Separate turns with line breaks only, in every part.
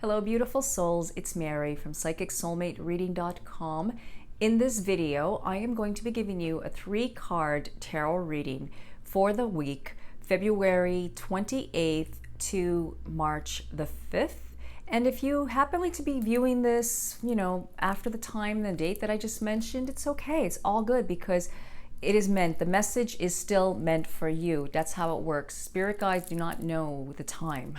Hello, beautiful souls. It's Mary from PsychicSoulmateReading.com. In this video, I am going to be giving you a 3-card tarot reading for the week, February 28th to March the 5th. And if you happen to be viewing this, after the time, the date that I just mentioned, it's okay. It's all good because it is meant, the message is still meant for you. That's how it works. Spirit guides do not know the time.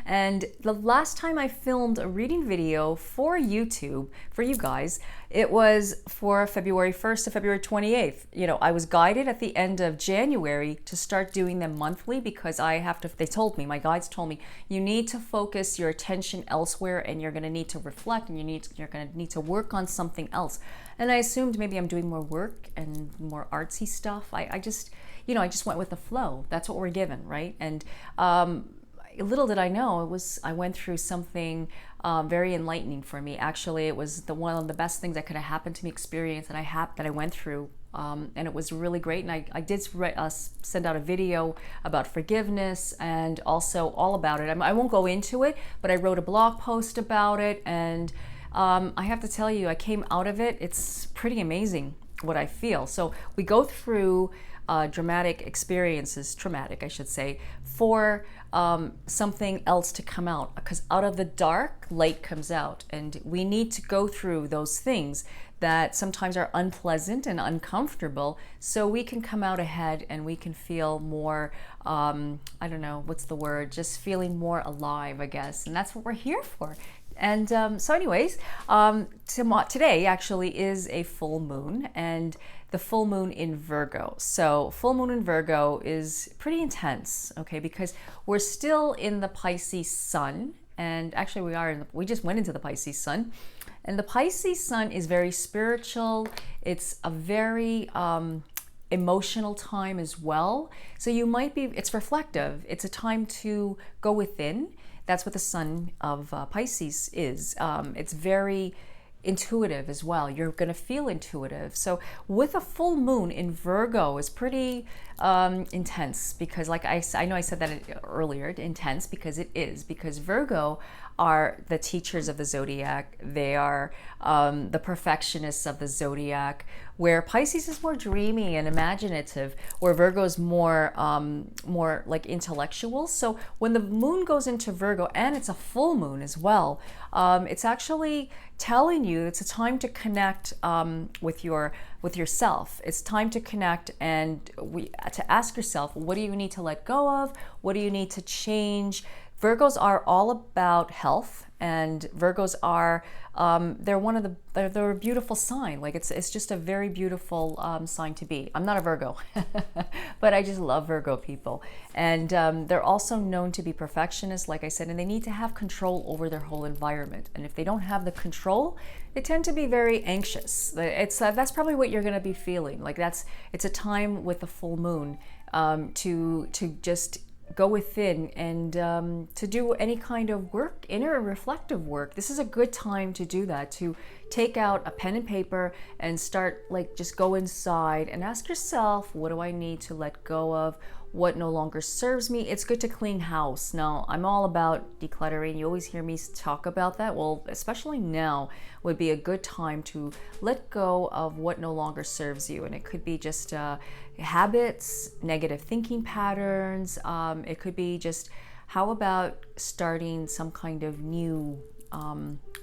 And the last time I filmed a reading video for YouTube, for you guys, it was for February 1st to February 28th. I was guided at the end of January to start doing them monthly because they told me, my guides told me, you need to focus your attention elsewhere and you're going to need to reflect and you're going to need to work on something else. And I assumed maybe I'm doing more work and more artsy stuff. I just went with the flow. That's what we're given, right? And little did I know, I went through something very enlightening for me. Actually, it was one of the best things that could have happened to me, experience that I went through. And it was really great. And I did send out a video about forgiveness and also all about it. I won't go into it, but I wrote a blog post about it. And I have to tell you, I came out of it. It's pretty amazing what I feel. So we go through traumatic experiences, I should say, for something else to come out. Because out of the dark, light comes out. And we need to go through those things that sometimes are unpleasant and uncomfortable so we can come out ahead and we can feel more, I don't know, what's the word? Just feeling more alive, I guess. And that's what we're here for. And so anyways, today actually is a full moon, and the full moon in Virgo. So full moon in Virgo is pretty intense, okay, because we're still in the Pisces sun, and actually we just went into the Pisces sun, and the Pisces sun is very spiritual. It's a very emotional time as well. So it's reflective. It's a time to go within. That's what the sun of Pisces is. It's very intuitive as well. You're going to feel intuitive. So with a full moon in Virgo is pretty intense because, like I know I said that earlier, intense because it is. Because Virgo are the teachers of the zodiac. They are the perfectionists of the zodiac, where Pisces is more dreamy and imaginative, where Virgo is more like intellectual. So when the moon goes into Virgo, and it's a full moon as well, it's actually telling you it's a time to connect with yourself. It's time to connect and to ask yourself, what do you need to let go of? What do you need to change? Virgos are all about health, and Virgos are they're a beautiful sign. Like it's just a very beautiful sign to be. I'm not a Virgo, but I just love Virgo people, and they're also known to be perfectionists, like I said, and they need to have control over their whole environment. And if they don't have the control, they tend to be very anxious. That's probably what you're going to be feeling. Like it's a time with the full moon to just go within and to do any kind of work, inner reflective work. This is a good time to do that, to take out a pen and paper and start, just go inside and ask yourself, what do I need to let go of? What no longer serves me? It's good to clean house. Now, I'm all about decluttering. You always hear me talk about that. Well, especially now would be a good time to let go of what no longer serves you. And it could be just habits, negative thinking patterns. It could be just, how about starting some kind of new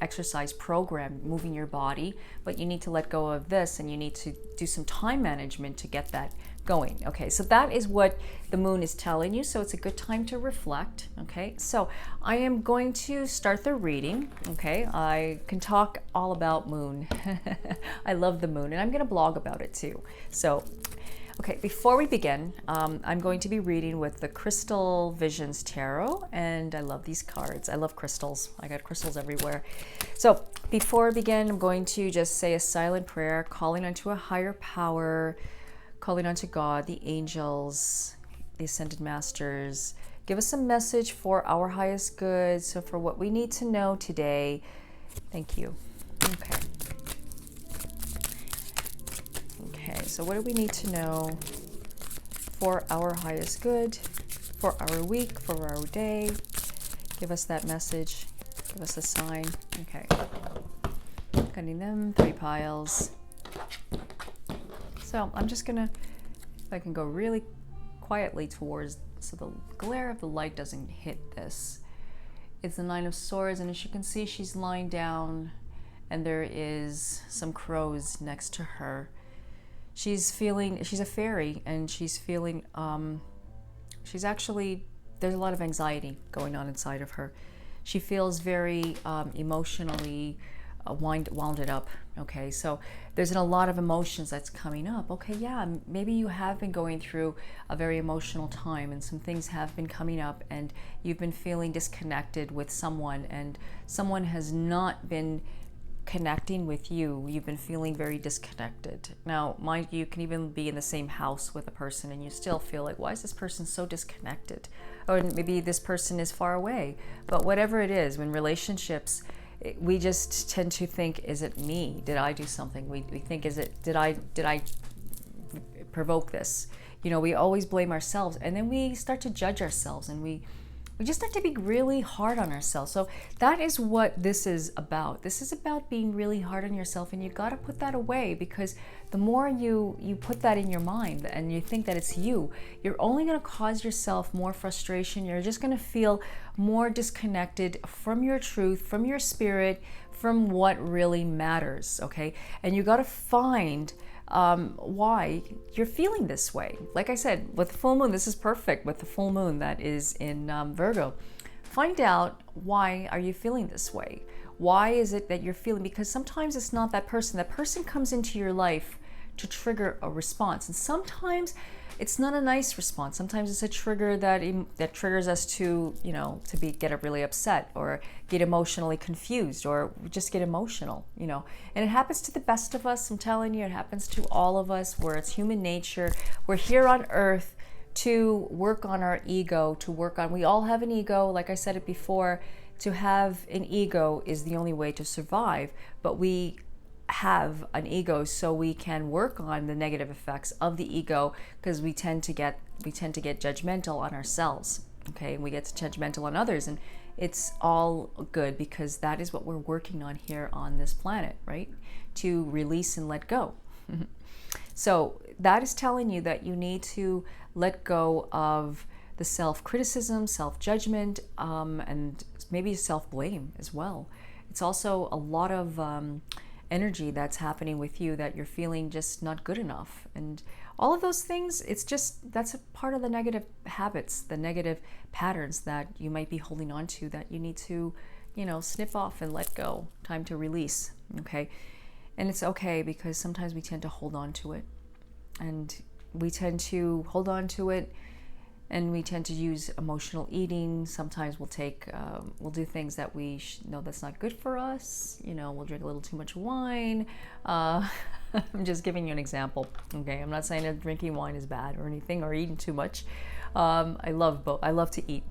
exercise program, moving your body, but you need to let go of this and you need to do some time management to get that going. Okay, so that is what the moon is telling you. So it's a good time to reflect. Okay, so I am going to start the reading. Okay, I can talk all about moon. I love the moon, and I'm going to blog about it too. So okay, before we begin, I'm going to be reading with the Crystal Visions Tarot, and I love these cards. I love crystals. I got crystals everywhere. So before I begin, I'm going to just say a silent prayer, calling onto a higher power, calling onto God, the angels, the Ascended Masters. Give us a message for our highest good, so for what we need to know today. Thank you. Okay. Okay, so what do we need to know for our highest good, for our week, for our day? Give us that message. Give us a sign. Okay. Cutting them 3 piles. So I'm just gonna, if I can go really quietly towards, so the glare of the light doesn't hit this. It's the 9 of Swords, and as you can see, she's lying down and there is some crows next to her. She's feeling, she's a fairy, and she's feeling, she's actually, there's a lot of anxiety going on inside of her. She feels very emotionally wounded up. Okay, so there's a lot of emotions that's coming up. Okay, yeah, maybe you have been going through a very emotional time, and some things have been coming up, and you've been feeling disconnected with someone, and someone has not been connecting with you. You've been feeling very disconnected. Now, mind you, can even be in the same house with a person and you still feel like, why is this person so disconnected? Or maybe this person is far away. But whatever it is, when relationships, we just tend to think, is it me? Did I do something? We think, is it, did I provoke this? You know, we always blame ourselves, and then we start to judge ourselves, and we just start to be really hard on ourselves. So that is what this is about. This is about being really hard on yourself, and you got to put that away, because the more you put that in your mind and you think that it's you, you're only going to cause yourself more frustration. You're just going to feel more disconnected from your truth, from your spirit, from what really matters, okay? And you got to find why you're feeling this way. Like I said, with the full moon, this is perfect with the full moon that is in Virgo. Find out, why are you feeling this way? Why is it that you're feeling? Because sometimes it's not that person. That person comes into your life to trigger a response, and sometimes it's not a nice response. Sometimes it's a trigger that triggers us to, you know, get really upset, or get emotionally confused, or just get emotional, you know. And it happens to the best of us. I'm telling you, it happens to all of us, where it's human nature. We're here on earth to work on our ego, we all have an ego. Like I said it before, to have an ego is the only way to survive, but we have an ego so we can work on the negative effects of the ego, because we tend to get judgmental on ourselves, okay, and we get judgmental on others, and it's all good, because that is what we're working on here on this planet, right? To release and let go. So that is telling you that you need to let go of the self-criticism, self-judgment, and maybe self-blame as well. It's also a lot of energy that's happening with you, that you're feeling just not good enough, and all of those things. It's just, that's a part of the negative habits, the negative patterns that you might be holding on to, that you need to, you know, snip off and let go. Time to release, okay? And it's okay, because sometimes we tend to hold on to it, and we tend to hold on to it, and we tend to use emotional eating. Sometimes we'll do things that we know that's not good for us. You know, we'll drink a little too much wine. I'm just giving you an example, okay? I'm not saying that drinking wine is bad or anything, or eating too much. I love both. I love to eat.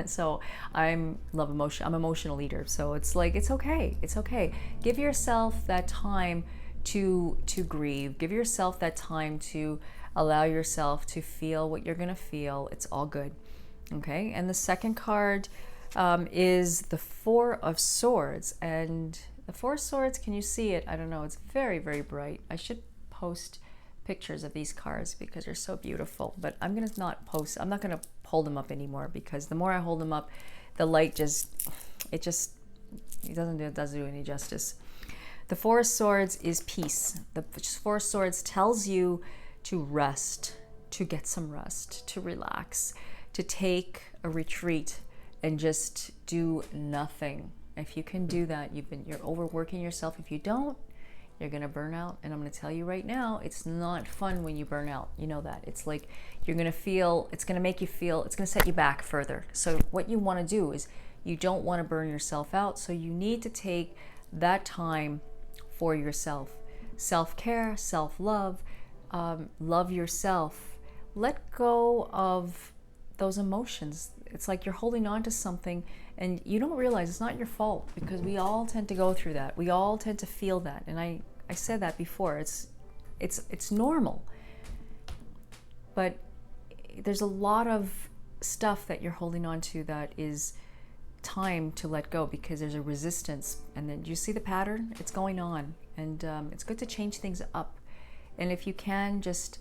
So I'm an emotional eater. So it's like, it's okay. It's okay. Give yourself that time to grieve. Give yourself that time to allow yourself to feel what you're going to feel. It's all good. Okay. And the second card is the Four of Swords. And the Four of Swords, can you see it? I don't know. It's very, very bright. I should post pictures of these cards because they're so beautiful. But I'm going to not post. I'm not going to hold them up anymore, because the more I hold them up, the light it doesn't do any justice. The Four of Swords is peace. The Four of Swords tells you to rest, to get some rest, to relax, to take a retreat and just do nothing. If you can do that, you're overworking yourself. If you don't, you're gonna burn out. And I'm gonna tell you right now, it's not fun when you burn out. You know that. It's like you're gonna feel, it's gonna make you feel, it's gonna set you back further. So what you wanna do is, you don't wanna burn yourself out. So you need to take that time for yourself. Self-care, self-love, love yourself. Let go of those emotions. It's like you're holding on to something and you don't realize it's not your fault, because we all tend to go through that. We all tend to feel that. And I said that before. It's normal. But there's a lot of stuff that you're holding on to that is time to let go because there's a resistance. And then you see the pattern? It's going on. And it's good to change things up. And if you can, just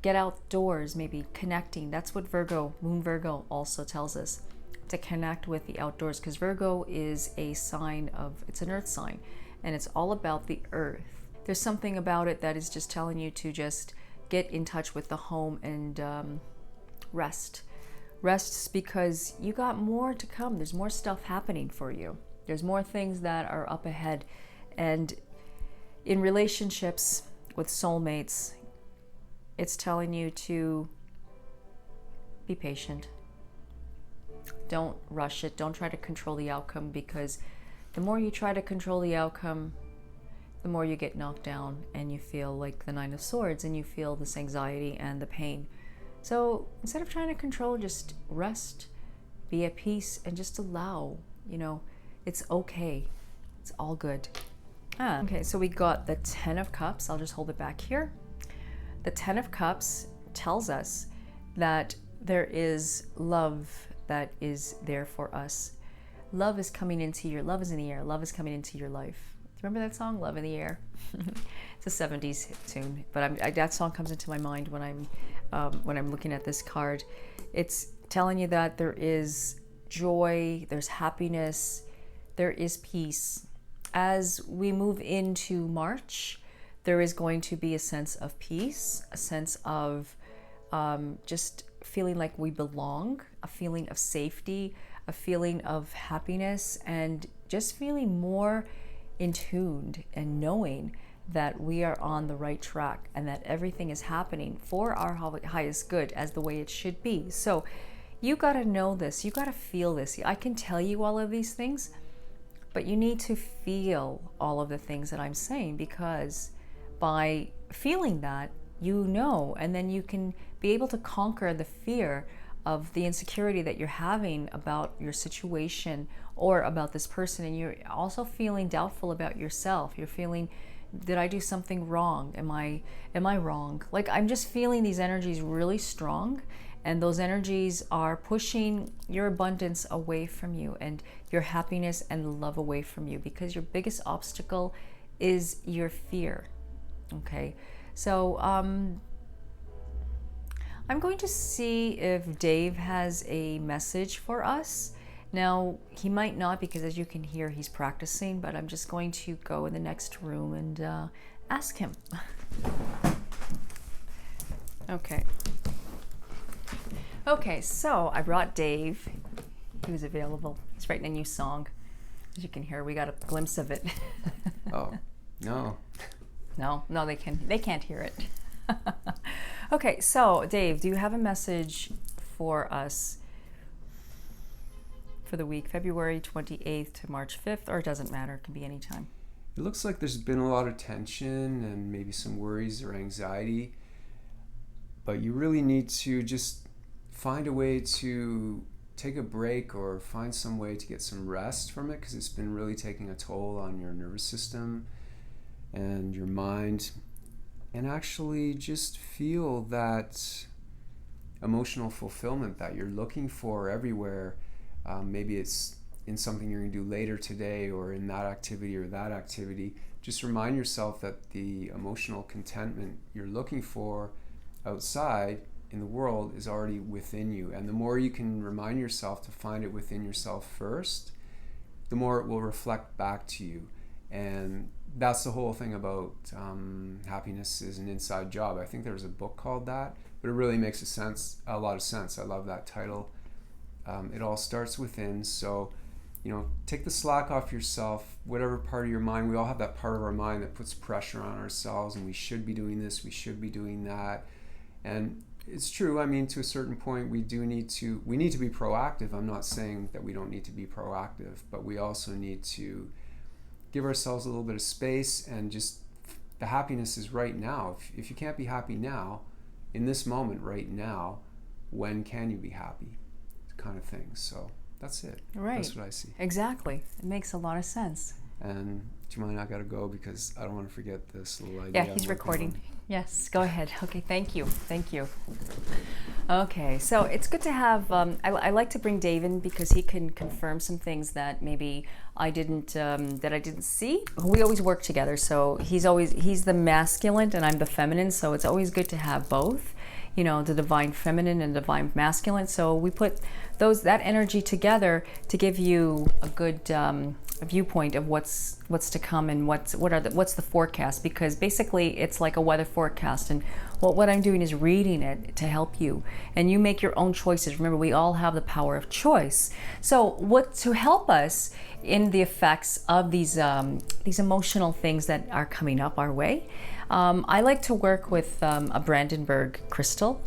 get outdoors, maybe connecting. That's what Virgo, Moon Virgo also tells us, to connect with the outdoors, because Virgo is a sign of, it's an earth sign, and it's all about the earth. There's something about it that is just telling you to just get in touch with the home and rest. Rest because you got more to come. There's more stuff happening for you. There's more things that are up ahead. And in relationships with soulmates, it's telling you to be patient. Don't rush it. Don't try to control the outcome, because the more you try to control the outcome, the more you get knocked down and you feel like the Nine of Swords and you feel this anxiety and the pain. So instead of trying to control, just rest, be at peace, and just allow, it's okay. It's all good. Okay, so we got the Ten of Cups. I'll just hold it back here. The Ten of Cups tells us that there is love that is there for us. Love is coming into your, love is in the air. Love is coming into your life. Remember that song, Love in the Air? It's a 70s hit tune, but that song comes into my mind when I'm looking at this card. It's telling you that there is joy, there's happiness, there is peace. As we move into March, there is going to be a sense of peace, a sense of just feeling like we belong, a feeling of safety, a feeling of happiness, and just feeling more in tuned and knowing that we are on the right track and that everything is happening for our highest good as the way it should be. So you got to know this, you got to feel this. I can tell you all of these things, but you need to feel all of the things that I'm saying, because by feeling that, and then you can be able to conquer the fear of the insecurity that you're having about your situation or about this person. And you're also feeling doubtful about yourself. You're feeling, did I do something wrong? Am I wrong? Like, I'm just feeling these energies really strong, and those energies are pushing your abundance away from you and your happiness and love away from you, because your biggest obstacle is your fear. Okay, so I'm going to see if Dave has a message for us. Now, he might not, because as you can hear, he's practicing, but I'm just going to go in the next room and ask him. Okay, so I brought Dave. He was available. He's writing a new song. As you can hear, we got a glimpse of it.
Oh, no.
No, they can't hear it. Okay, so Dave, do you have a message for us for the week, February 28th to March 5th, or it doesn't matter, it can be any time?
It looks like there's been a lot of tension and maybe some worries or anxiety, but you really need to just find a way to take a break or find some way to get some rest from it, because it's been really taking a toll on your nervous system and your mind, and actually just feel that emotional fulfillment that you're looking for everywhere. Maybe it's in something you're going to do later today, or in that activity or that activity. Just remind yourself that the emotional contentment you're looking for outside in the world is already within you. And the more you can remind yourself to find it within yourself first, the more it will reflect back to you. And that's the whole thing about happiness is an inside job. I think there was a book called that, but it really makes a lot of sense. I love that title. It all starts within. So, take the slack off yourself, whatever part of your mind. We all have that part of our mind that puts pressure on ourselves, and we should be doing this, we should be doing that. And it's true. I mean, to a certain point, we need to be proactive. I'm not saying that we don't need to be proactive, but we also need to give ourselves a little bit of space, and just the happiness is right now. If you can't be happy now, in this moment right now, when can you be happy? Kind of thing. So that's it.
Right.
That's what I see.
Exactly. It makes a lot of sense.
And do you mind? I gotta go because I don't want to forget this little idea.
Yeah, he's recording. Yes, go ahead. Okay, thank you. Thank you. Okay, so it's good to have, I like to bring Dave in because he can confirm some things that maybe I didn't, that I didn't see. We always work together, so he's the masculine and I'm the feminine, so it's always good to have both, you know, the divine feminine and divine masculine. So we put that energy together to give you a good viewpoint of what's to come and what's the forecast, because basically it's like a weather forecast, and what I'm doing is reading it to help you, and you make your own choices. Remember, we all have the power of choice. So what to help us in the effects of these emotional things that are coming up our way, I like to work with a Brandenburg crystal,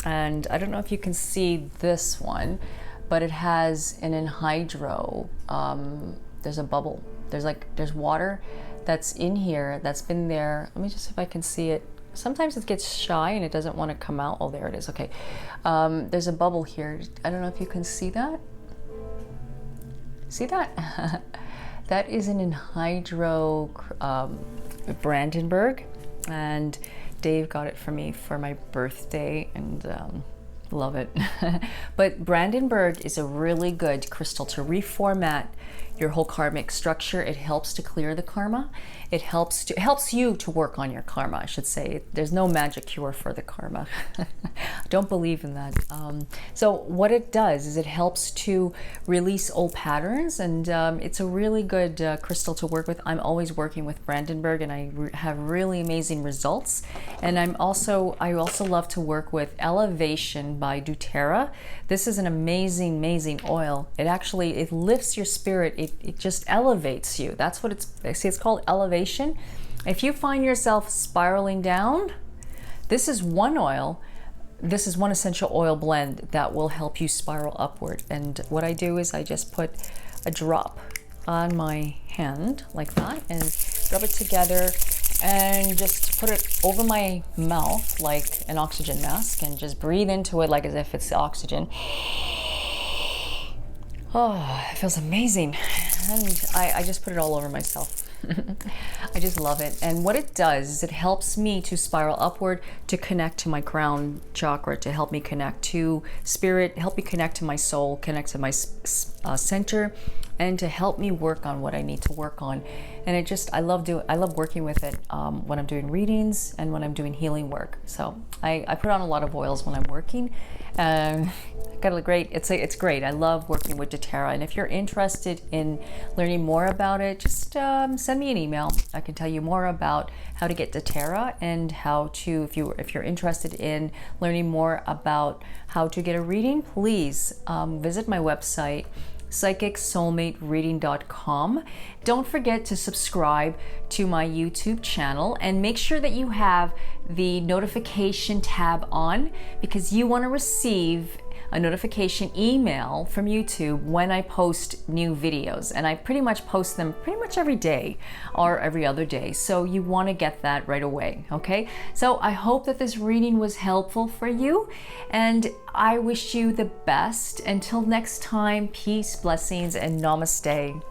and I don't know if you can see this one, but it has an anhydro. There's a bubble. There's water that's in here that's been there. Let me just see if I can see it. Sometimes it gets shy and it doesn't want to come out. Oh, there it is. Okay. There's a bubble here. I don't know if you can see that. See that? That is an anhydro Brandenburg, and Dave got it for me for my birthday, and love it. But Brandenburg is a really good crystal to reformat your whole karmic structure. It helps to clear the karma. It helps you to work on your karma, I should say. There's no magic cure for the karma. Don't believe in that. So what it does is it helps to release old patterns, and it's a really good crystal to work with. I'm always working with Brandenburg, and I have really amazing results. And I also love to work with Elevation by doTERRA. This is an amazing oil. It lifts your spirit. It just elevates you. That's what it's called, elevation. If you find yourself spiraling down, this is one essential oil blend that will help you spiral upward. And what I do is I just put a drop on my hand like that and rub it together and just put it over my mouth like an oxygen mask, and just breathe into it like as if it's oxygen. Oh, it feels amazing. And I just put it all over myself. I just love it. And what it does is it helps me to spiral upward, to connect to my crown chakra, to help me connect to spirit, help me connect to my soul, connect to my center, and to help me work on what I need to work on. And I love working with it when I'm doing readings and when I'm doing healing work. So I put on a lot of oils when I'm working. Got a great, it's great. I love working with doTERRA, and if you're interested in learning more about it, just send me an email. I can tell you more about how to get doTERRA, and how to, if you're interested in learning more about how to get a reading, please visit my website, psychicsoulmatereading.com. Don't forget to subscribe to my YouTube channel, and make sure that you have the notification tab on, because you want to receive a notification email from YouTube when I post new videos, and I pretty much post them pretty much every day or every other day, so you want to get that right away. Okay, so I hope that this reading was helpful for you, and I wish you the best. Until next time, peace, blessings, and namaste.